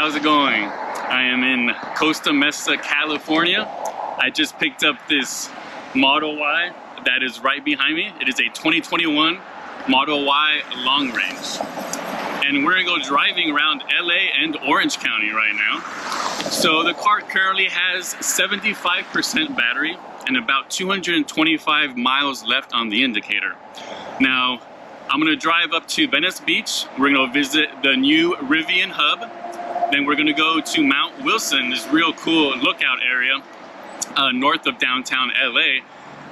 how's it going? I am in Costa Mesa, California. I just picked up this Model Y that is right behind me. It is a 2021 Model Y long range. And we're gonna go driving around LA and Orange County right now. So the car currently has 75% battery and about 225 miles left on the indicator. Now, I'm gonna drive up to Venice Beach. We're gonna visit the new Rivian Hub. Then we're gonna go to Mount Wilson, this real cool lookout area north of downtown LA.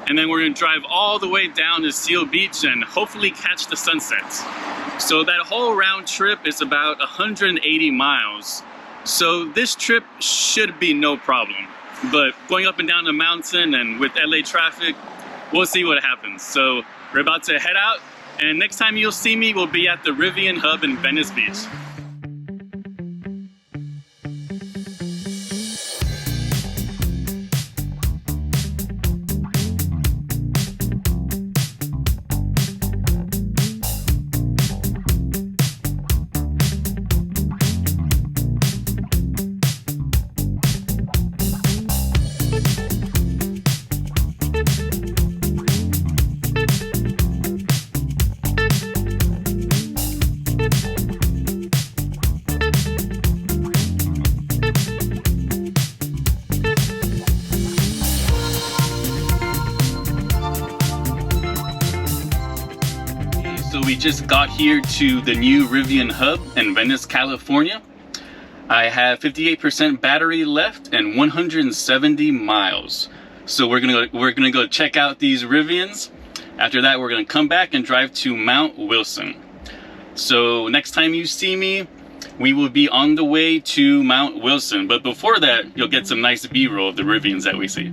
And then we're gonna drive all the way down to Seal Beach and hopefully catch the sunsets. So that whole round trip is about 180 miles. So this trip should be no problem. But going up and down the mountain and with LA traffic, we'll see what happens. So we're about to head out, and next time you'll see me will be at the Rivian Hub in Venice Beach. So we just got here to the new Rivian Hub in Venice, California. I have 58% battery left and 170 miles. So we're gonna go check out these Rivians. After that, we're gonna come back and drive to Mount Wilson. So next time you see me, we will be on the way to Mount Wilson. But before that, you'll get some nice B-roll of the Rivians that we see.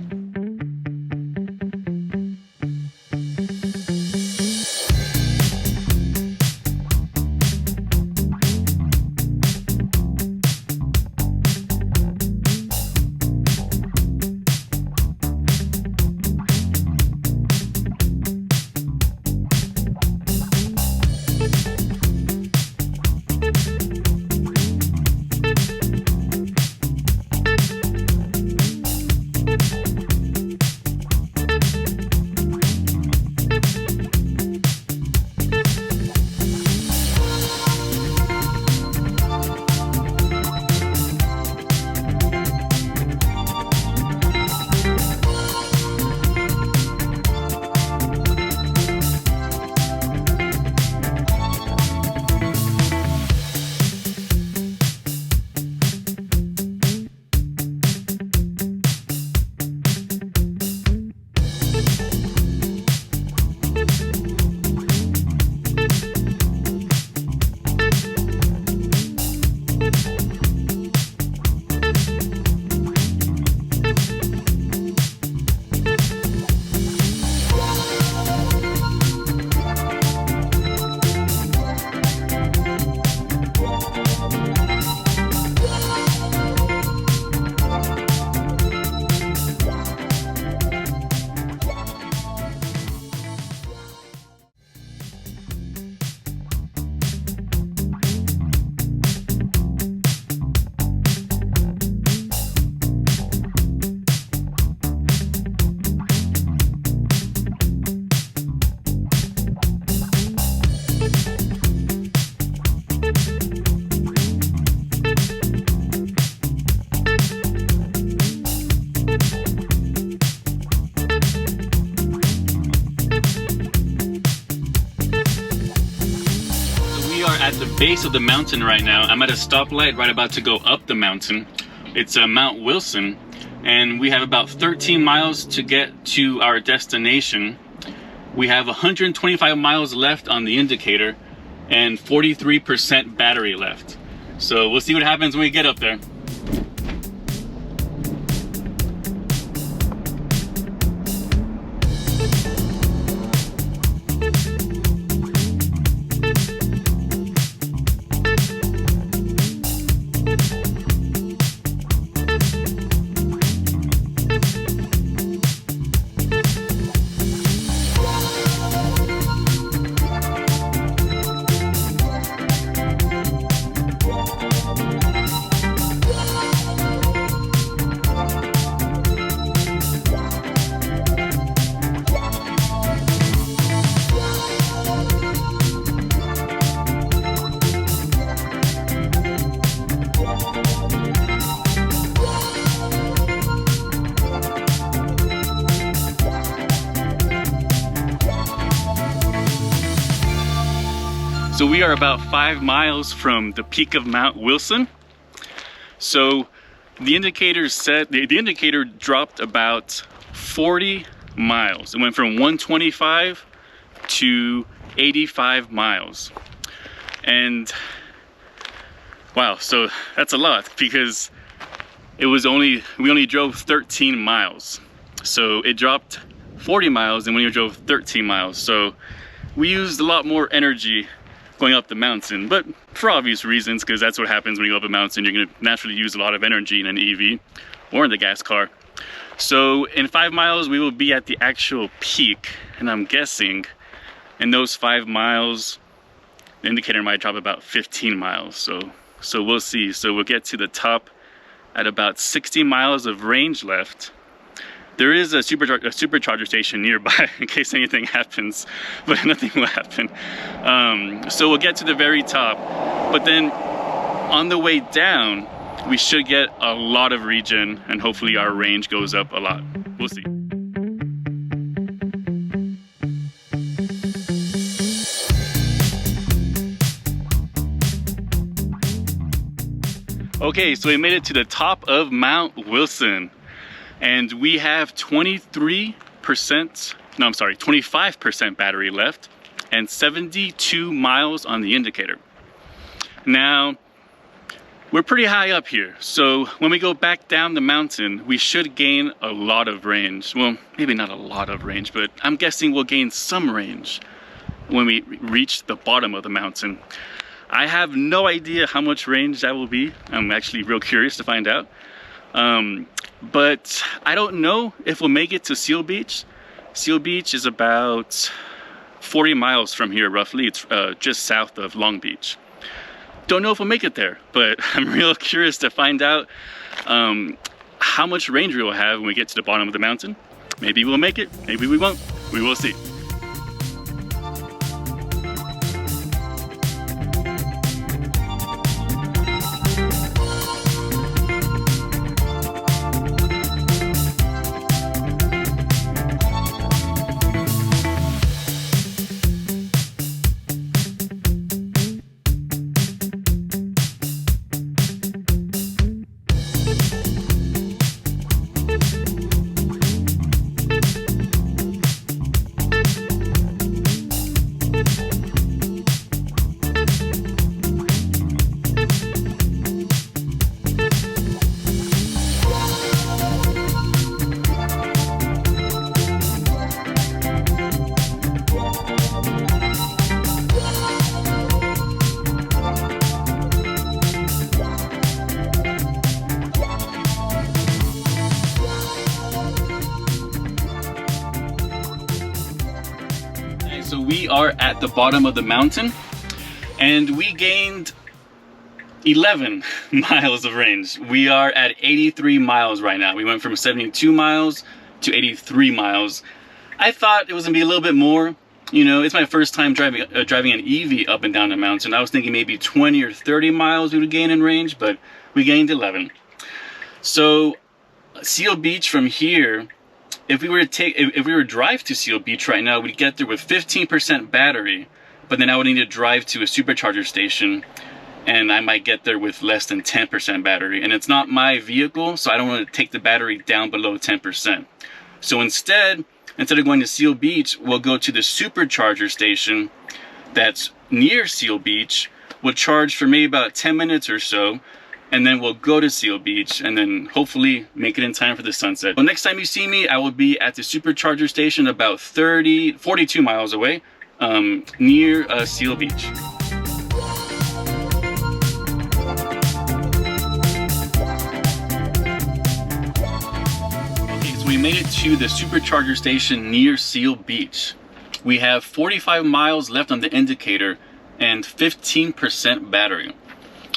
At the base of the mountain right now. I'm at a stoplight right about to go up the mountain. It's Mount Wilson, and we have about 13 miles to get to our destination. We have 125 miles left on the indicator and 43% battery left. So we'll see what happens when we get up there. So we are about 5 miles from the peak of Mount Wilson. So the indicator said, the indicator dropped about 40 miles. It went from 125 to 85 miles. And wow, so that's a lot, because we only drove 13 miles. So it dropped 40 miles and we only drove 13 miles. So we used a lot more energy going up the mountain, but for obvious reasons, because that's what happens when you go up a mountain. You're going to naturally use a lot of energy in an EV or in the gas car. So in 5 miles we will be at the actual peak, and I'm guessing in those 5 miles the indicator might drop about 15 miles. So we'll see. So we'll get to the top at about 60 miles of range left. There is a supercharger station nearby in case anything happens, but nothing will happen. So we'll get to the very top, but then on the way down, we should get a lot of regen, and hopefully our range goes up a lot. We'll see. Okay, so we made it to the top of Mount Wilson. And we have 25% battery left and 72 miles on the indicator. Now, we're pretty high up here. So when we go back down the mountain, we should gain a lot of range. Well, maybe not a lot of range, but I'm guessing we'll gain some range when we reach the bottom of the mountain. I have no idea how much range that will be. I'm actually real curious to find out. But I don't know if we'll make it to Seal Beach. Seal Beach is about 40 miles from here, roughly. It's just south of Long Beach. Don't know if we'll make it there, but I'm real curious to find out how much range we will have when we get to the bottom of the mountain. Maybe we'll make it, maybe we won't. We will see. So we are at the bottom of the mountain, and we gained 11 miles of range. We are at 83 miles right now. We went from 72 miles to 83 miles. I thought it was gonna be a little bit more. You know, it's my first time driving an EV up and down the mountain. I was thinking maybe 20 or 30 miles we would gain in range, but we gained 11. So Seal Beach from here, if we were to drive to Seal Beach right now, we'd get there with 15% battery, but then I would need to drive to a supercharger station, and I might get there with less than 10% battery. And it's not my vehicle, so I don't want to take the battery down below 10%. So instead of going to Seal Beach, we'll go to the supercharger station that's near Seal Beach. We'll charge for maybe about 10 minutes or so, and then we'll go to Seal Beach and then hopefully make it in time for the sunset. Well, next time you see me, I will be at the supercharger station about 42 miles away, near Seal Beach. Okay, so we made it to the supercharger station near Seal Beach. We have 45 miles left on the indicator and 15% battery.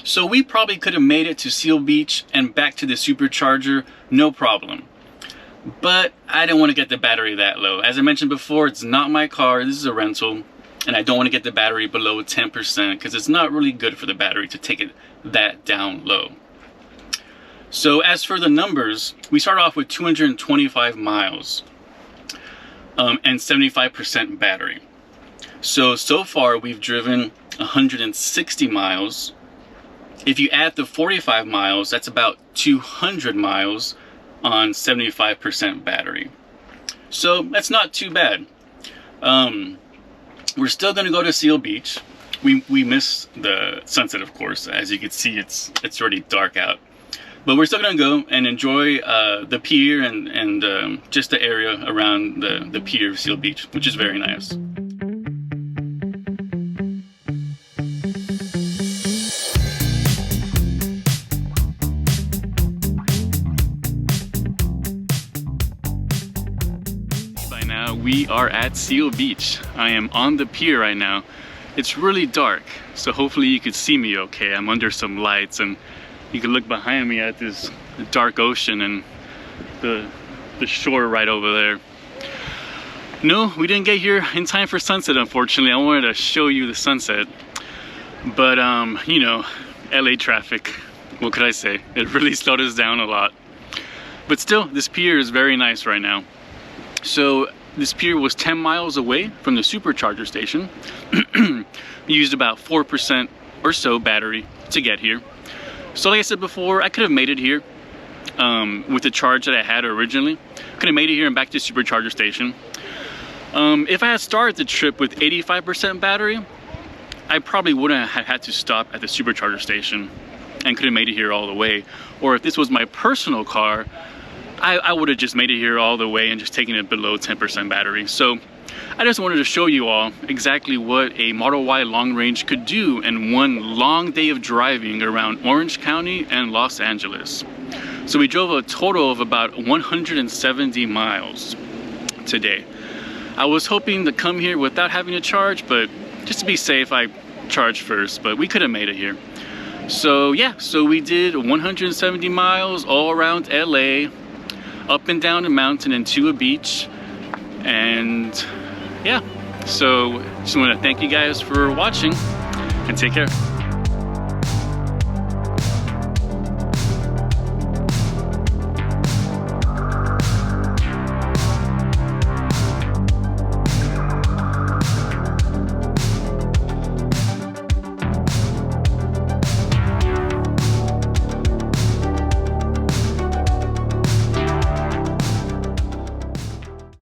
So we probably could have made it to Seal Beach and back to the supercharger, no problem. But I don't want to get the battery that low. As I mentioned before, it's not my car, this is a rental, and I don't want to get the battery below 10% because it's not really good for the battery to take it that down low. So as for the numbers, we start off with 225 miles and 75% battery. So far we've driven 160 miles. If you add the 45 miles, that's about 200 miles on 75% battery. So that's not too bad. We're still gonna go to Seal Beach. We missed the sunset, of course. As you can see, it's already dark out. But we're still gonna go and enjoy the pier and just the area around the pier of Seal Beach, which is very nice. We are at Seal Beach. I am on the pier right now. It's really dark, so hopefully you could see me okay. I'm under some lights and you can look behind me at this dark ocean and the shore right over there. No, we didn't get here in time for sunset, unfortunately. I wanted to show you the sunset, but you know, LA traffic, what could I say? It really slowed us down a lot. But still, this pier is very nice right now. So this pier was 10 miles away from the supercharger station. We used about 4% or so battery to get here. So like I said before, I could have made it here with the charge that I had originally. Could have made it here and back to the supercharger station. If I had started the trip with 85% battery, I probably wouldn't have had to stop at the supercharger station and could have made it here all the way. Or if this was my personal car, I would have just made it here all the way and just taken it below 10% battery. So I just wanted to show you all exactly what a Model Y long range could do in one long day of driving around Orange County and Los Angeles. So we drove a total of about 170 miles today. I was hoping to come here without having to charge, but just to be safe, I charged first, but we could have made it here. So yeah, so we did 170 miles all around LA, up and down a mountain and to a beach. And yeah, so just want to thank you guys for watching and take care.